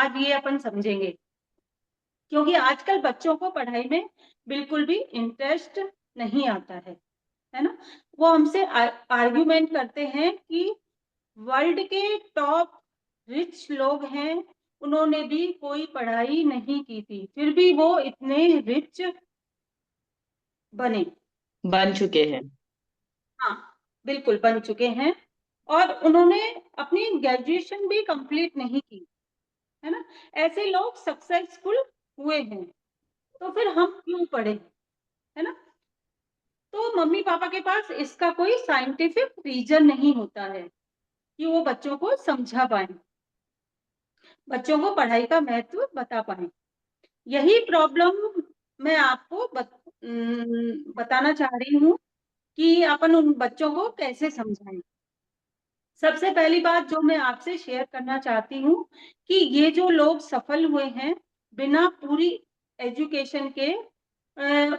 आज ये अपन समझेंगे, क्योंकि आजकल बच्चों को पढ़ाई में बिल्कुल भी इंटरेस्ट नहीं आता है ना। वो हमसे आर्ग्यूमेंट करते हैं कि वर्ल्ड के टॉप रिच लोग हैं, उन्होंने भी कोई पढ़ाई नहीं की थी, फिर भी वो इतने रिच बने। बन चुके हैं। हाँ, बिल्कुल बन चुके हैं। और उन्होंने अपनी ग्रेजुएशन भी कंप्लीट नहीं की, है ना। ऐसे लोग सक्सेसफुल हुए हैं, तो फिर हम क्यों पढ़े, है ना। तो मम्मी पापा के पास इसका कोई साइंटिफिक रीजन नहीं होता है कि वो बच्चों को समझा पाए, बच्चों को पढ़ाई का महत्व बता पाए। यही प्रॉब्लम मैं आपको बताना चाह रही हूँ कि अपन उन बच्चों को कैसे समझाएं। सबसे पहली बात जो मैं आपसे शेयर करना चाहती हूँ कि ये जो लोग सफल हुए हैं बिना पूरी एजुकेशन के,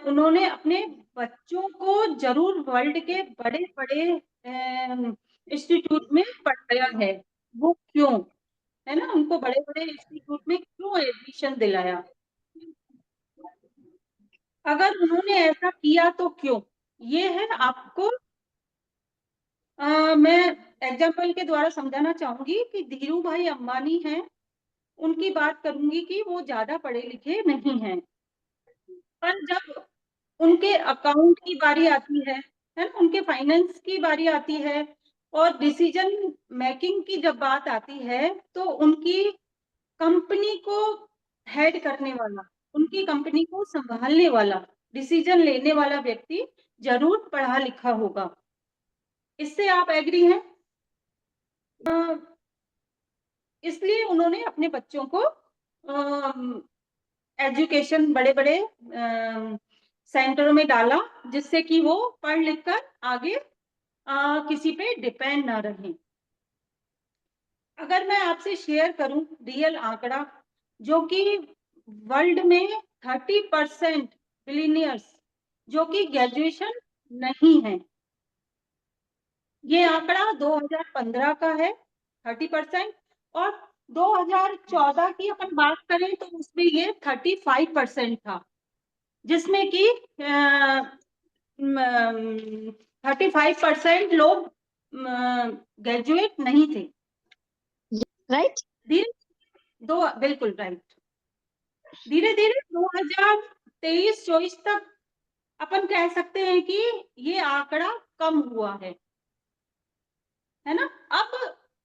उन्होंने अपने बच्चों को जरूर वर्ल्ड के बड़े बड़े इंस्टीट्यूट में पढ़ाया है। वो क्यों, है ना, उनको बड़े बड़े इंस्टीट्यूट में क्यों एडमिशन दिलाया, अगर उन्होंने ऐसा किया तो क्यों। ये है आपको मैं एग्जाम्पल के द्वारा समझाना चाहूंगी कि धीरू भाई अंबानी हैं, उनकी बात करूंगी कि वो ज्यादा पढ़े लिखे नहीं हैं, पर जब उनके अकाउंट की बारी आती है ना, उनके फाइनेंस की बारी आती है और डिसीजन मेकिंग की जब बात आती है, तो उनकी कंपनी को हेड करने वाला, उनकी कंपनी को संभालने वाला, डिसीजन लेने वाला व्यक्ति जरूर पढ़ा लिखा होगा। इससे आप एग्री हैं। इसलिए उन्होंने अपने बच्चों को एजुकेशन बड़े बड़े सेंटरों में डाला, जिससे कि वो पढ़ लिख कर आगे किसी पे डिपेंड ना रहे। अगर मैं आपसे शेयर करूं रियल आंकड़ा, जो कि वर्ल्ड में 30% बिलीनियर्स जो कि ग्रेजुएशन नहीं है, ये आंकड़ा 2015 का है 30%, और 2014 की अपन बात करें तो उसमें ये 35% था, जिसमें कि 35% लोग ग्रेजुएट नहीं थे। राइट। धीरे दो बिल्कुल राइट। धीरे धीरे 2023-24 तक अपन कह सकते हैं कि ये आंकड़ा कम हुआ है ना। अब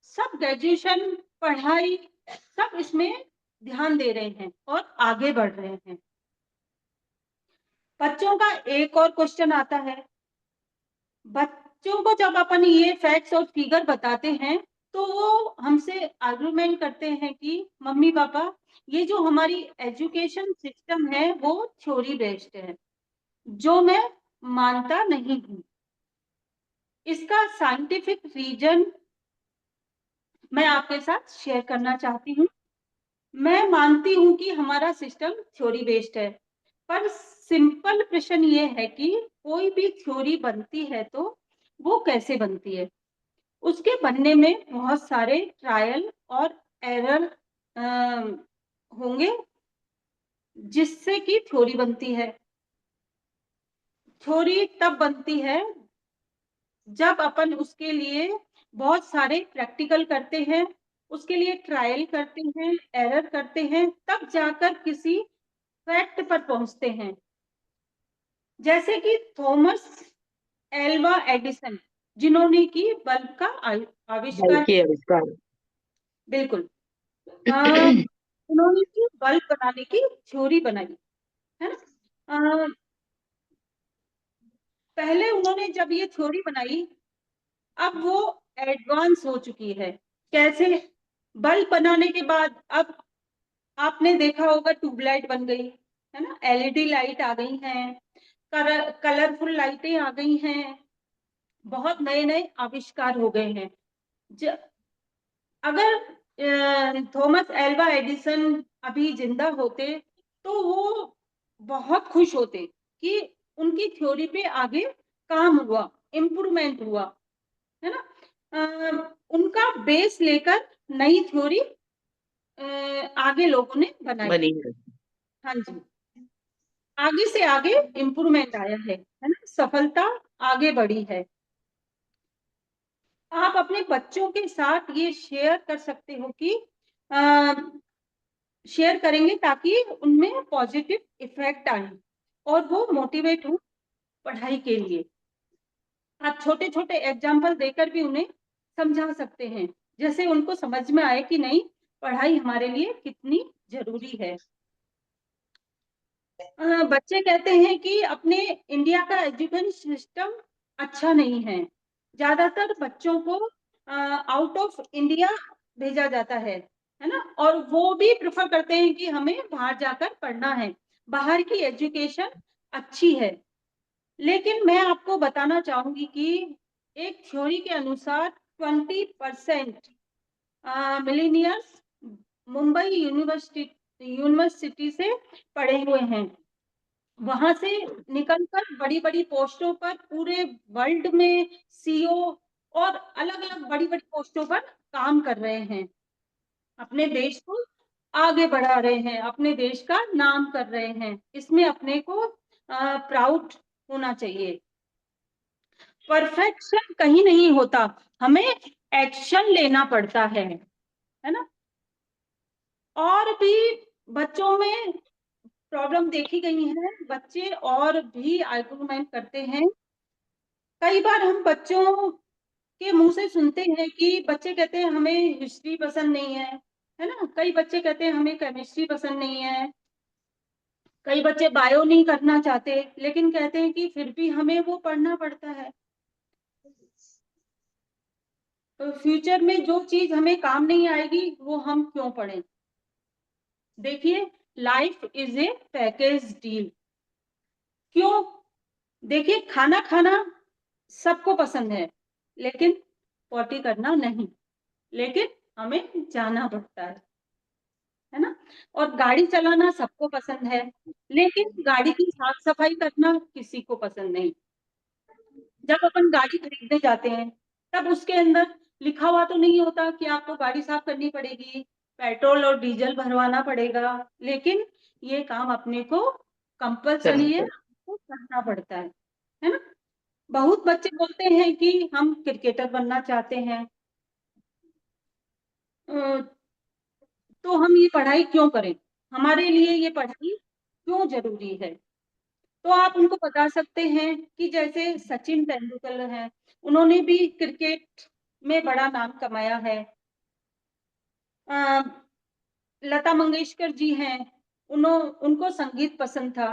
सब ग्रेजुएशन पढ़ाई सब इसमें ध्यान दे रहे हैं और आगे बढ़ रहे हैं। बच्चों का एक और क्वेश्चन आता है, बच्चों को जब अपन ये फैक्ट्स और फिगर बताते हैं तो वो हमसे आर्गुमेंट करते हैं कि मम्मी पापा, ये जो हमारी एजुकेशन सिस्टम है वो थ्योरी बेस्ड है, जो मैं मानता नहीं हूँ। इसका साइंटिफिक रीजन मैं आपके साथ शेयर करना चाहती हूँ। मैं मानती हूँ कि हमारा सिस्टम थ्योरी बेस्ड है, पर सिंपल प्रश्न ये है कि कोई भी थ्योरी बनती है तो वो कैसे बनती है। उसके बनने में बहुत सारे ट्रायल और एरर होंगे, जिससे कि थ्योरी बनती है। थ्योरी तब बनती है जब अपन उसके लिए बहुत सारे प्रैक्टिकल करते हैं, उसके लिए ट्रायल करते हैं, एरर करते हैं, तब जाकर किसी फैक्ट पर पहुंचते हैं। जैसे कि थॉमस एल्वा एडिसन, जिन्होंने की बल्ब का आविष्कार। बल्कि आविष्कार। बिल्कुल। अ, उन्होंने की बल्ब बनाने की थ्योरी बनाई, है ना। पहले उन्होंने जब ये थ्योरी बनाई, अब वो एडवांस हो चुकी है। कैसे, बल्ब बनाने के बाद अब आपने देखा होगा ट्यूबलाइट बन गई, है ना, एलईडी लाइट आ गई हैं, कलरफुल लाइटें आ गई हैं, बहुत नए नए आविष्कार हो गए हैं। ज, अगर थॉमस एल्वा एडिसन अभी जिंदा होते तो वो बहुत खुश होते कि उनकी थ्योरी पे आगे काम हुआ, इम्प्रूवमेंट हुआ, है ना। उनका बेस लेकर नई थ्योरी आगे लोगों ने बनाई बनी है। हाँ जी, आगे से आगे इम्प्रूवमेंट आया है ना, सफलता आगे बढ़ी है। आप अपने बच्चों के साथ ये शेयर कर सकते हो कि शेयर करेंगे ताकि उनमें पॉजिटिव इफेक्ट आए और वो मोटिवेट हो पढ़ाई के लिए। आप छोटे छोटे एग्जाम्पल देकर भी उन्हें समझा सकते हैं, जैसे उनको समझ में आए कि नहीं, पढ़ाई हमारे लिए कितनी जरूरी है। बच्चे कहते हैं कि अपने इंडिया का एजुकेशन सिस्टम अच्छा नहीं है। ज्यादातर बच्चों को आउट ऑफ इंडिया भेजा जाता है ना, और वो भी प्रेफर करते हैं कि हमें बाहर जाकर पढ़ना है, बाहर की एजुकेशन अच्छी है। लेकिन मैं आपको बताना चाहूंगी कि एक थ्योरी के अनुसार 20% मिलीनियर्स मुंबई यूनिवर्सिटी से पढ़े हुए हैं। वहां से निकलकर बड़ी बड़ी पोस्टों पर पूरे वर्ल्ड में सीईओ और अलग अलग बड़ी बड़ी पोस्टों पर काम कर रहे हैं, अपने देश को आगे बढ़ा रहे हैं, अपने देश का नाम कर रहे हैं। इसमें अपने को प्राउड होना चाहिए। परफेक्शन कहीं नहीं होता, हमें एक्शन लेना पड़ता है ना। और भी बच्चों में प्रॉब्लम देखी गई है, बच्चे और भी आर्गुमेंट करते हैं। कई बार हम बच्चों के मुंह से सुनते हैं कि बच्चे कहते हैं हमें हिस्ट्री पसंद नहीं है ना। कई बच्चे कहते हैं हमें केमिस्ट्री पसंद नहीं है। कई बच्चे बायो नहीं करना चाहते, लेकिन कहते हैं कि फिर भी हमें वो पढ़ना पड़ता है। तो फ्यूचर में जो चीज हमें काम नहीं आएगी वो हम क्यों पढ़ें। देखिए, life is a package deal. क्यों? देखिए, खाना खाना सबको पसंद है, लेकिन पॉटी करना नहीं। लेकिन हमें जाना पड़ता है ना। और गाड़ी चलाना सबको पसंद है, लेकिन गाड़ी की साफ सफाई करना किसी को पसंद नहीं। जब अपन गाड़ी खरीदने जाते हैं, तब उसके अंदर लिखा हुआ तो नहीं होता कि आपको गाड़ी साफ करनी पड़ेगी, पेट्रोल और डीजल भरवाना पड़ेगा, लेकिन ये काम अपने को कंपल्सरी है, तो करना पड़ता है ना। बहुत बच्चे बोलते हैं कि हम क्रिकेटर बनना चाहते हैं, तो हम ये पढ़ाई क्यों करें, हमारे लिए ये पढ़ाई क्यों जरूरी है। तो आप उनको बता सकते हैं कि जैसे सचिन तेंदुलकर हैं, उन्होंने भी क्रिकेट में बड़ा नाम कमाया है। अ, लता मंगेशकर जी हैं, उनको संगीत पसंद था,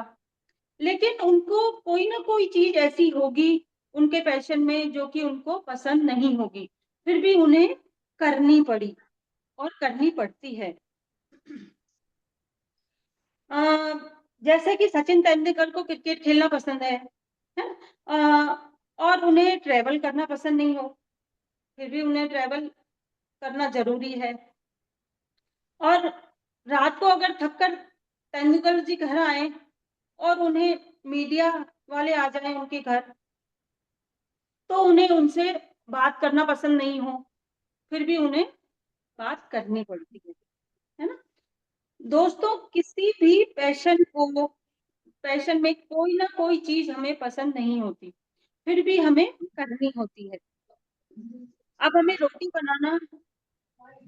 लेकिन उनको कोई ना कोई चीज ऐसी होगी उनके पैशन में जो कि उनको पसंद नहीं होगी, फिर भी उन्हें करनी पड़ी और करनी पड़ती है। अ, जैसे कि सचिन तेंदुलकर को क्रिकेट खेलना पसंद है और उन्हें ट्रेवल करना पसंद नहीं हो, फिर भी उन्हें ट्रेवल करना जरूरी है। और रात को अगर थक कर तेंदुलकर जी घर आए और उन्हें मीडिया वाले आ जाएं उनके घर, तो उन्हें उनसे बात करना पसंद नहीं हो, फिर भी उन्हें बात करनी पड़ती है ना। दोस्तों, किसी भी पैशन में कोई ना कोई चीज हमें पसंद नहीं होती, फिर भी हमें करनी होती है। अब हमें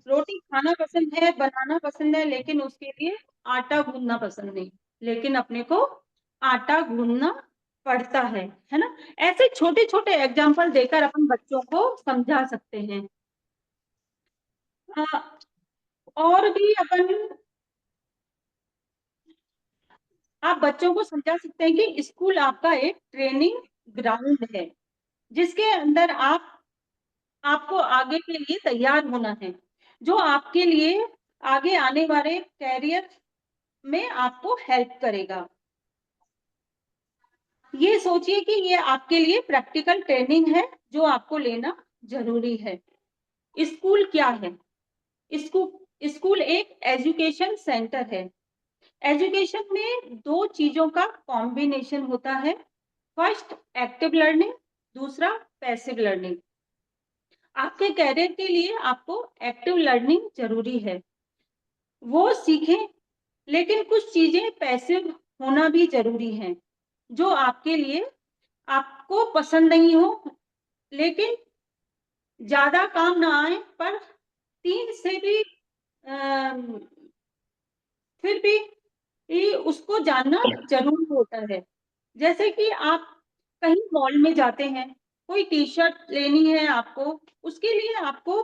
रोटी खाना पसंद है, बनाना पसंद है, लेकिन उसके लिए आटा गूंदना पसंद नहीं, लेकिन अपने को आटा गूंदना पड़ता है ना। ऐसे छोटे छोटे एग्जाम्पल देकर अपन बच्चों को समझा सकते हैं। और भी अपन आप बच्चों को समझा सकते हैं कि स्कूल आपका एक ट्रेनिंग ग्राउंड है, जिसके अंदर आपको आगे के लिए तैयार होना है, जो आपके लिए आगे आने वाले कैरियर में आपको हेल्प करेगा। ये सोचिए कि ये आपके लिए प्रैक्टिकल ट्रेनिंग है जो आपको लेना जरूरी है। स्कूल क्या है? स्कूल एक एजुकेशन सेंटर है। एजुकेशन में दो चीजों का कॉम्बिनेशन होता है। फर्स्ट एक्टिव लर्निंग, दूसरा पैसिव लर्निंग। आपके कैरियर के लिए आपको एक्टिव लर्निंग जरूरी है। वो सीखें, लेकिन कुछ चीजें पैसिव होना भी जरूरी है, जो आपके लिए आपको पसंद नहीं हो, लेकिन ज्यादा काम ना आए, पर 3 से भी फिर भी उसको जानना जरूरी होता है। जैसे कि आप कहीं मॉल में जाते हैं, कोई टी शर्ट लेनी है आपको, उसके लिए आपको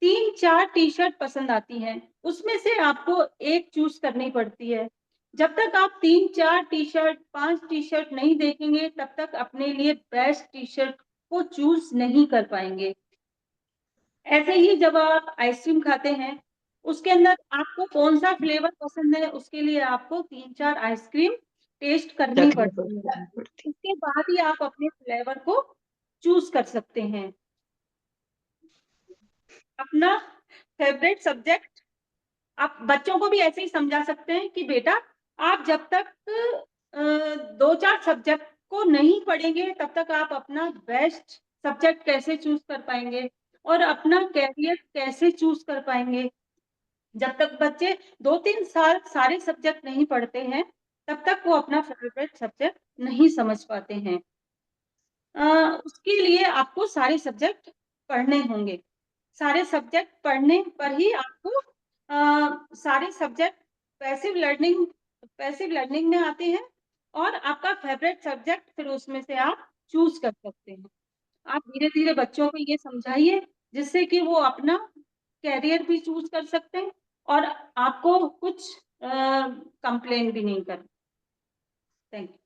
3-4 टी शर्ट पसंद आती हैं, उसमें से आपको एक चूज करनी पड़ती है। जब तक आप 3-4 टी शर्ट 5 टी शर्ट नहीं देखेंगे, तब तक अपने लिए बेस्ट टी शर्ट को चूज नहीं कर पाएंगे। ऐसे ही जब आप आइसक्रीम खाते हैं, उसके अंदर आपको कौन सा फ्लेवर पसंद है, उसके लिए आपको 3-4 आइसक्रीम टेस्ट करनी रखनी पड़ती है। पड़ती। उसके बाद ही आप अपने फ्लेवर को चूज कर सकते हैं। अपना फेवरेट सब्जेक्ट आप बच्चों को भी ऐसे ही समझा सकते हैं कि बेटा, आप जब तक 2-4 सब्जेक्ट को नहीं पढ़ेंगे, तब तक आप अपना बेस्ट सब्जेक्ट कैसे चूज कर पाएंगे और अपना कैरियर कैसे चूज कर पाएंगे। जब तक बच्चे 2-3 साल सारे सब्जेक्ट नहीं पढ़ते हैं, तब तक वो अपना फेवरेट सब्जेक्ट नहीं समझ पाते हैं। उसके लिए आपको सारे सब्जेक्ट पढ़ने होंगे। सारे सब्जेक्ट पढ़ने पर ही आपको सारे subject passive learning passive learning में आते हैं, और आपका फेवरेट सब्जेक्ट फिर उसमें से आप चूज कर सकते हैं। आप धीरे-धीरे बच्चों को ये समझाइए, जिससे कि वो अपना करियर भी चूज कर सकते हैं और आपको कुछ कंप्लेन भी नहीं कर। Thank you.